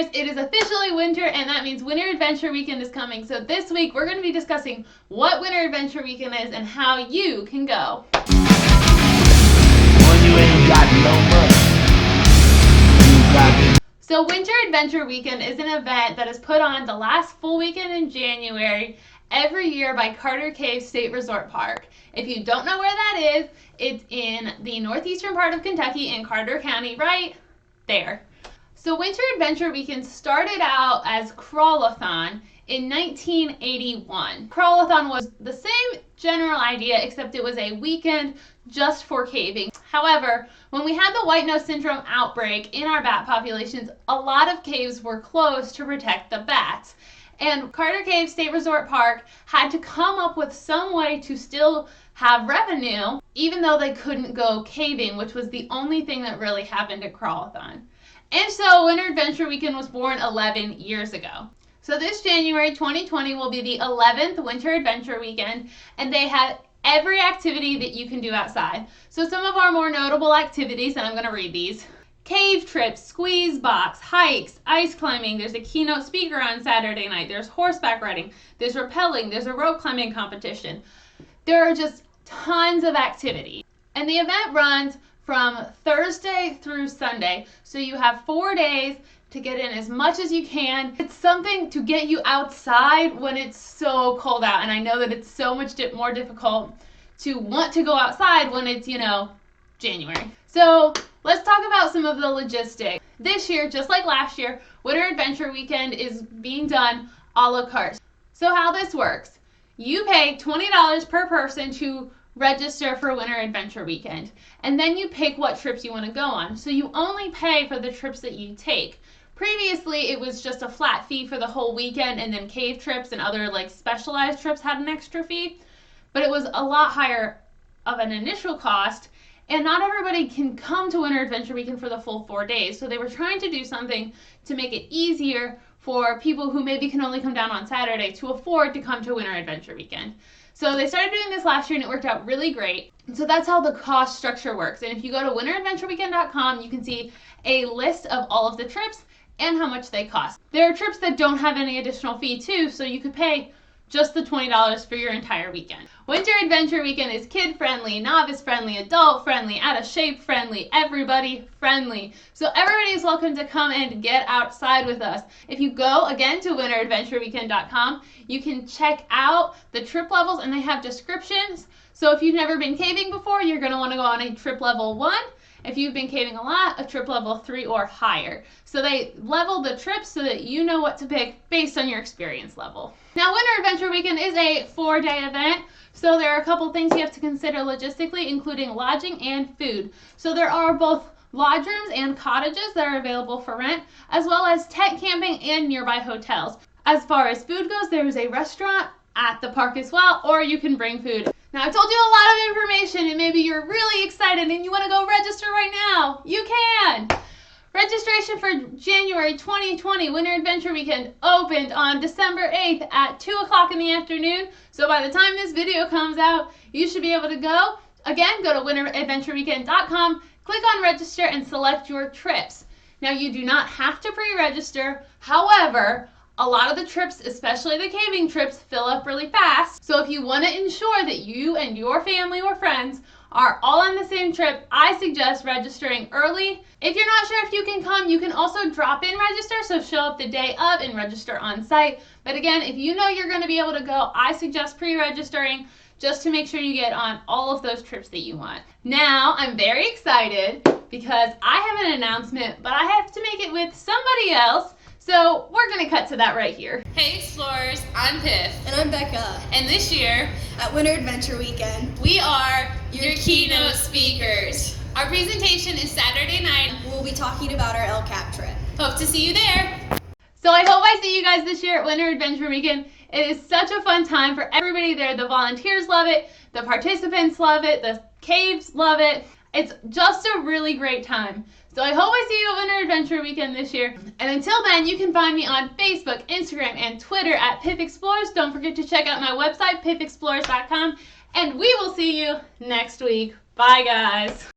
Explorers, it is officially winter, and that means Winter Adventure Weekend is coming. So this week, we're going to be discussing what Winter Adventure Weekend is and how you can go. When you ain't got no money, you got. So Winter Adventure Weekend is an event that is put on the last full weekend in January every year by Carter Cave State Resort Park. If you don't know where that is, it's in the northeastern part of Kentucky in Carter County, right there. So Winter Adventure Weekend started out as Crawl-a-thon in 1981. Crawl-a-thon was the same general idea, except it was a weekend just for caving. However, when we had the white nose syndrome outbreak in our bat populations, a lot of caves were closed to protect the bats. And Carter Cave State Resort Park had to come up with some way to still have revenue, even though they couldn't go caving, which was the only thing that really happened at Crawl-a-thon. And so Winter Adventure Weekend was born 11 years ago. So this January 2020 will be the 11th Winter Adventure Weekend, and they have every activity that you can do outside. So some of our more notable activities, and I'm going to read these: cave trips, squeeze box, hikes, ice climbing. There's a keynote speaker on Saturday night. There's horseback riding. There's rappelling. There's a rope climbing competition. There are just tons of activity. And the event runs from Thursday through Sunday. So you have 4 days to get in as much as you can. It's something to get you outside when it's so cold out. And I know that it's so much more difficult to want to go outside when it's, January. So let's talk about some of the logistics. This year, just like last year, Winter Adventure Weekend is being done a la carte. So how this works, you pay $20 per person to register for Winter Adventure Weekend, and then you pick what trips you want to go on. So you only pay for the trips that you take. Previously, it was just a flat fee for the whole weekend, and then cave trips and other specialized trips had an extra fee, but it was a lot higher of an initial cost, and not everybody can come to Winter Adventure Weekend for the full 4 days. So they were trying to do something to make it easier for people who maybe can only come down on Saturday to afford to come to Winter Adventure Weekend. So they started doing this last year, and it worked out really great. So that's how the cost structure works. And if you go to winteradventureweekend.com, you can see a list of all of the trips and how much they cost. There are trips that don't have any additional fee too, so you could pay just the $20 for your entire weekend. Winter Adventure Weekend is kid-friendly, novice-friendly, adult-friendly, out-of-shape friendly, everybody friendly. So everybody is welcome to come and get outside with us. If you go, again, to winteradventureweekend.com, you can check out the trip levels, and they have descriptions. So if you've never been caving before, you're going to want to go on a trip level 1. If you've been caving a lot, a trip level 3 or higher. So they level the trips so that you know what to pick based on your experience level. Now, Winter Adventure Weekend is a 4-day event, so there are a couple things you have to consider logistically, including lodging and food. So there are both lodge rooms and cottages that are available for rent, as well as tent camping and nearby hotels. As far as food goes, there is a restaurant at the park as well, or you can bring food. Now, I told you a lot of information, and maybe you're really excited and you want to go register right now. You can! Registration for January 2020 Winter Adventure Weekend opened on December 8th at 2 o'clock in the afternoon. So by the time this video comes out, you should be able to go. Again, go to winteradventureweekend.com, click on register, and select your trips. Now, you do not have to pre-register. However, a lot of the trips, especially the caving trips, fill up really fast. So if you want to ensure that you and your family or friends are all on the same trip, I suggest registering early. If you're not sure if you can come, you can also drop in register, so show up the day of and register on site. But again, if you know you're going to be able to go, I suggest pre-registering just to make sure you get on all of those trips that you want. Now, I'm very excited because I have an announcement, but I have to make it with somebody else. So we're going to cut to that right here. Hey Explorers, I'm Piff. And I'm Becca. And this year, At Winter Adventure Weekend, we are your keynote speakers. Our presentation is Saturday night. we'll be talking about our El Cap trip. Hope to see you there. So I hope I see you guys this year at Winter Adventure Weekend. It is such a fun time for everybody there. The volunteers love it. The participants love it. The caves love it. It's just a really great time. So I hope I see you at Winter Adventure Weekend this year. And until then, you can find me on Facebook, Instagram, and Twitter at Piff Explores. Don't forget to check out my website, piffexplores.com. And we will see you next week. Bye, guys.